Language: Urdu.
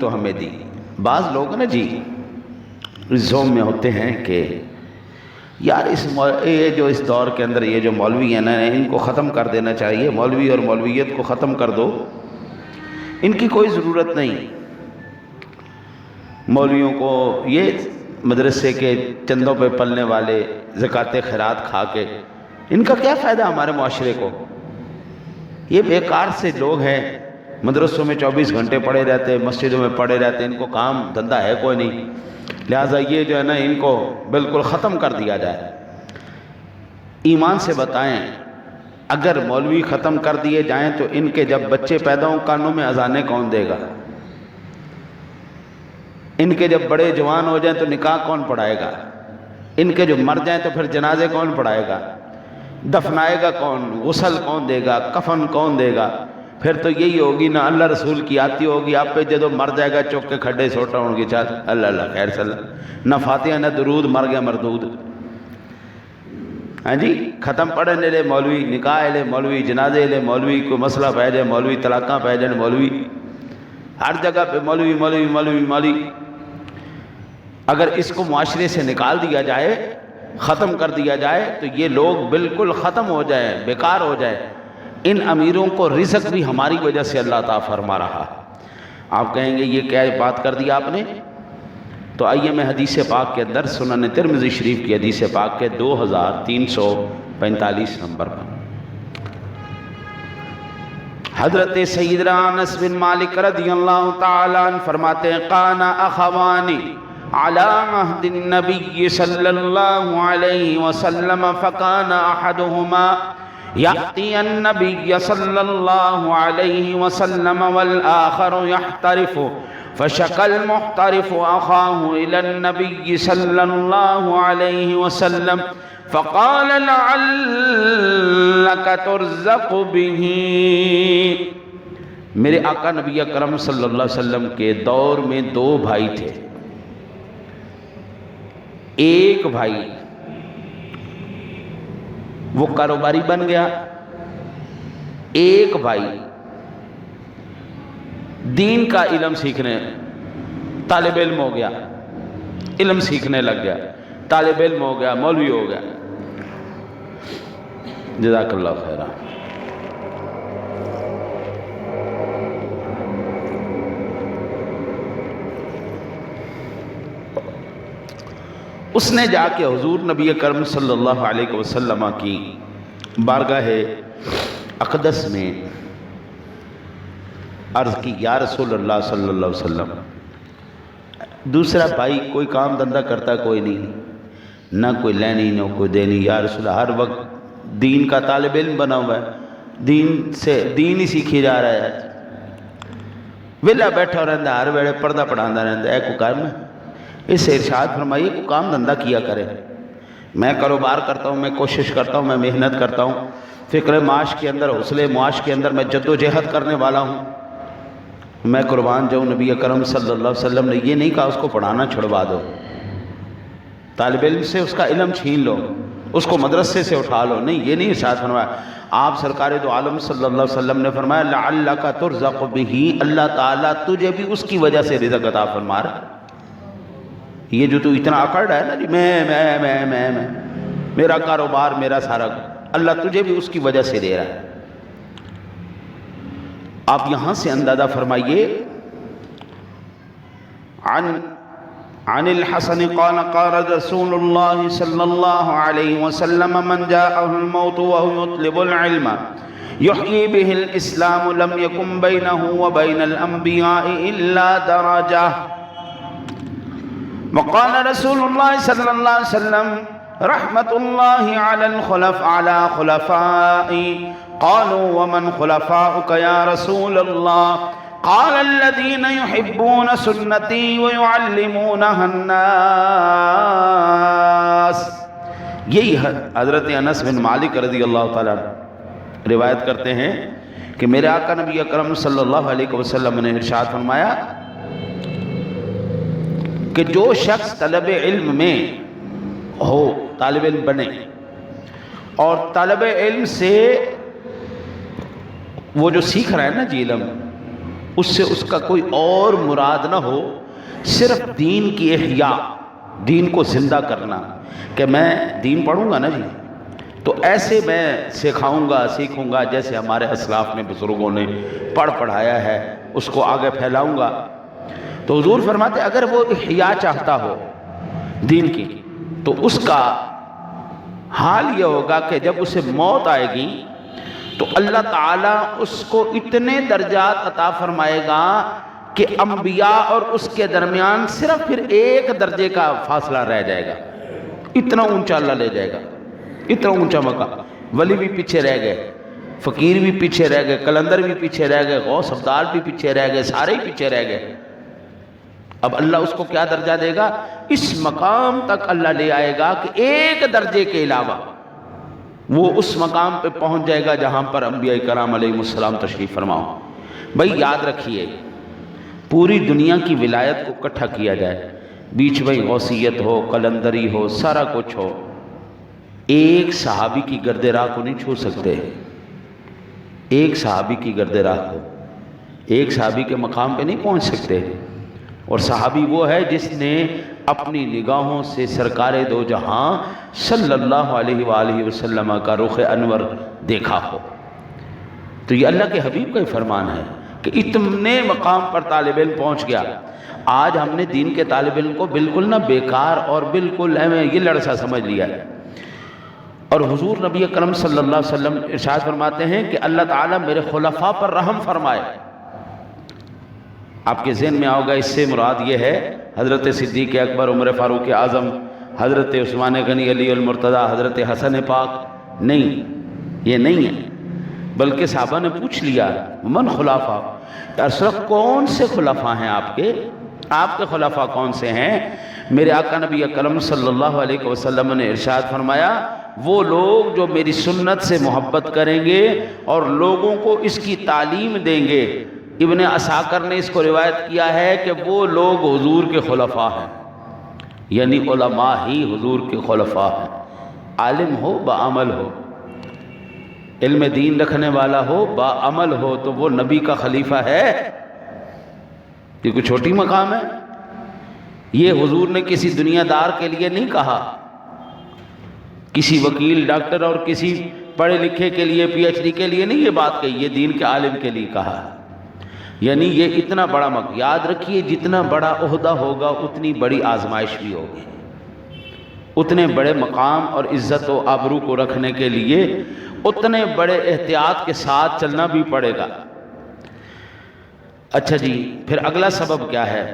تو ہمیں دی۔ بعض لوگ نا جی زوم میں ہوتے ہیں کہ یار یہ جو اس دور کے اندر یہ جو مولوی ہیں نا ان کو ختم کر دینا چاہیے، مولوی اور مولویت کو ختم کر دو، ان کی کوئی ضرورت نہیں۔ مولویوں کو یہ مدرسے کے چندوں پہ پلنے والے زکوٰۃ خیرات کھا کے ان کا کیا فائدہ ہمارے معاشرے کو؟ یہ بیکار سے لوگ ہیں، مدرسوں میں 24 گھنٹے پڑے رہتے ہیں، مسجدوں میں پڑے رہتے ہیں، ان کو کام دھندہ ہے کوئی نہیں، لہٰذا یہ جو ہے نا ان کو بالکل ختم کر دیا جائے۔ ایمان سے بتائیں اگر مولوی ختم کر دیے جائیں تو ان کے جب بچے پیدا ہوں کانوں میں اذانیں کون دے گا؟ ان کے جب بڑے جوان ہو جائیں تو نکاح کون پڑھائے گا؟ ان کے جو مر جائیں تو پھر جنازے کون پڑھائے گا؟ دفنائے گا کون؟ غسل کون دے گا؟ کفن کون دے گا؟ پھر تو یہی ہوگی نہ اللہ رسول کی آتی ہوگی آپ پہ، جدو مر جائے گا چوک کے کھڈے سوٹا ہوں گی، چل اللہ اللہ خیر صلی اللہ، نہ فاتحہ نہ درود، مر گیا مردود۔ ہاں جی، ختم پڑھنے لے مولوی، نکاح لے مولوی، جنازے لے مولوی، کوئی مسئلہ پہ جائے مولوی، طلاقاں پہ جائے مولوی، ہر جگہ پہ مولوی مولوی مولوی مولوی۔ اگر اس کو معاشرے سے نکال دیا جائے، ختم کر دیا جائے تو یہ لوگ بالکل ختم ہو جائیں، بیکار ہو جائے۔ ان امیروں کو رزق بھی ہماری وجہ سے اللہ تعالیٰ فرما رہا۔ آپ کہیں گے یہ کیا بات کر دی آپ نے؟ تو آئیے میں حدیث پاک کے اندر سنن ترمذی شریف کی حدیث پاک کے 2345 نمبر پر حضرت سیدنا انس بن مالک رضی اللہ تعالیٰ عنہ فرماتے ہیں قان اخوانی على عهد النبي صلى الله عليه وسلم فكان أحدهما يأتي النبي صلى الله عليه وسلم والآخر يحترف، فشكى المحترف أخاه إلى النبي صلى الله عليه وسلم فقال لعلك ترزق به۔ میرے آقا نبی اکرم صلی اللہ علیہ وسلم کے دور میں دو بھائی تھے۔ ایک بھائی وہ کاروباری بن گیا، ایک بھائی دین کا علم سیکھنے، طالب علم ہو گیا، علم سیکھنے لگ گیا، طالب علم ہو گیا، مولوی ہو گیا۔ جزاک اللہ خیرہ۔ اس نے جا کے حضور نبی کرم صلی اللہ علیہ وسلم کی بارگاہ اقدس میں عرض کی، یا رسول اللہ صلی اللہ علیہ وسلم، دوسرا بھائی کوئی کام دھندہ کرتا کوئی نہیں، نہ کوئی لینی نہ کوئی دینی، یا رسول اللہ ہر وقت دین کا طالب علم بنا ہوا ہے، دین ہی سیکھی جا رہا ہے، ویلا بیٹھا رہتا ہے، ہر ویلے پردہ پڑھانا رہتا ہے، کوئی کام ہے؟ اس سے ارشاد فرمائیے کوئی کام دھندہ کیا کرے۔ میں کاروبار کرتا ہوں، میں کوشش کرتا ہوں، میں محنت کرتا ہوں، فکر معاش کے اندر، حوصلے معاش کے اندر میں جد و جہد کرنے والا ہوں، میں قربان جاؤں۔ نبی اکرم صلی اللہ علیہ وسلم نے یہ نہیں کہا اس کو پڑھانا چھڑوا دو، طالب علم سے اس کا علم چھین لو، اس کو مدرسے سے اٹھا لو، نہیں، یہ نہیں ارشاد فرمایا۔ آپ سرکار دو عالم صلی اللہ علیہ وسلم نے فرمایا لعلک ترزق بہ، اللہ تعالیٰ تجھے بھی اس کی وجہ سے رزق عطا فرما رہا ہے۔ یہ جو تو اتنا اکڑ رہا ہے نا جی میں میرا کاروبار میرا سارا، اللہ تجھے بھی اس کی وجہ سے دے رہا ہے۔ آپ یہاں سے اندازہ فرمائیے عن الحسن قال قال رسول اللہ صلی اللہ علیہ وسلم من جاءه الموت وهو يطلب العلم يحيي به الاسلام لم يكن بينه وبين الانبياء الا درجه۔ وقال رسول اللہ صلی اللہ علیہ وسلم رحمت اللہ على خلفائی، قالوا ومن خلفاؤک یا رسول اللہ؟ قال الذين يحبون سنتی ويعلمونها الناس۔ یہی حضرت انس بن مالک رضی اللہ تعالیٰ روایت کرتے ہیں کہ میرے آقا نبی اکرم صلی اللہ علیہ وسلم نے ارشاد فرمایا کہ جو شخص طلب علم میں ہو، طالب علم بنے، اور طالب علم سے وہ جو سیکھ رہا ہے نا جی علم، اس سے اس کا کوئی اور مراد نہ ہو، صرف دین کی احیاء، دین کو زندہ کرنا، کہ میں دین پڑھوں گا نا جی تو ایسے میں سکھاؤں گا، سیکھوں گا جیسے ہمارے اسلاف نے، بزرگوں نے پڑھایا ہے، اس کو آگے پھیلاؤں گا۔ تو حضور فرماتے اگر وہ احیاء چاہتا ہو دین کی تو اس کا حال یہ ہوگا کہ جب اسے موت آئے گی تو اللہ تعالیٰ اس کو اتنے درجات عطا فرمائے گا کہ انبیاء اور اس کے درمیان صرف پھر ایک درجے کا فاصلہ رہ جائے گا، اتنا اونچا اللہ لے جائے گا، اتنا اونچا مقام۔ ولی بھی پیچھے رہ گئے، فقیر بھی پیچھے رہ گئے، قلندر بھی پیچھے رہ گئے، غوث ابدال بھی پیچھے رہ گئے، سارے ہی پیچھے رہ گئے۔ اب اللہ اس کو کیا درجہ دے گا؟ اس مقام تک اللہ لے آئے گا کہ ایک درجے کے علاوہ وہ اس مقام پہ پہنچ جائے گا جہاں پر انبیاء کرام علیہ السلام تشریف فرما ہو۔ بھائی یاد رکھیے، پوری دنیا کی ولایت کو اکٹھا کیا جائے، بیچ میں غوثیت ہو، قلندری ہو، سارا کچھ ہو، ایک صحابی کی گرد راہ کو نہیں چھو سکتے۔ ایک صحابی کی گرد راہ کو، ایک صحابی کے مقام پہ نہیں پہنچ سکتے۔ اور صحابی وہ ہے جس نے اپنی نگاہوں سے سرکار دو جہاں صلی اللہ علیہ وآلہ وسلم کا رخ انور دیکھا ہو۔ تو یہ اللہ کے حبیب کا ہی فرمان ہے کہ اتنے مقام پر طالب علم پہنچ گیا۔ آج ہم نے دین کے طالب علم کو بالکل نہ بیکار اور بالکل یہ لڑسا سمجھ لیا ہے۔ اور حضور نبی اکرم صلی اللہ علیہ وسلم ارشاد فرماتے ہیں کہ اللہ تعالیٰ میرے خلفاء پر رحم فرمائے۔ آپ کے ذہن میں آؤگا اس سے مراد یہ ہے حضرت صدیق اکبر، عمر فاروق اعظم، حضرت عثمان غنی، علی المرتضیٰ، حضرت حسن پاک، نہیں، یہ نہیں ہے، بلکہ صحابہ نے پوچھ لیا من خلافہ، اشرف کون سے خلفاء ہیں آپ کے خلفاء کون سے ہیں؟ میرے آقا نبی اکرم صلی اللہ علیہ وسلم نے ارشاد فرمایا وہ لوگ جو میری سنت سے محبت کریں گے اور لوگوں کو اس کی تعلیم دیں گے۔ ابن عساکر نے اس کو روایت کیا ہے کہ وہ لوگ حضور کے خلفاء ہیں، یعنی علماء ہی حضور کے خلفاء ہیں۔ عالم ہو، بعمل ہو، علم دین رکھنے والا ہو، بعمل ہو، تو وہ نبی کا خلیفہ ہے۔ یہ کوئی چھوٹی مقام ہے؟ یہ حضور نے کسی دنیا دار کے لیے نہیں کہا، کسی وکیل، ڈاکٹر اور کسی پڑھے لکھے کے لیے، پی ایچ ڈی کے لیے نہیں یہ بات کہی، یہ دین کے عالم کے لیے کہا۔ یعنی یہ اتنا بڑا یاد رکھیے، جتنا بڑا عہدہ ہوگا اتنی بڑی آزمائش بھی ہوگی۔ اتنے بڑے مقام اور عزت و آبرو کو رکھنے کے لیے اتنے بڑے احتیاط کے ساتھ چلنا بھی پڑے گا۔ اچھا جی، پھر اگلا سبب کیا ہے؟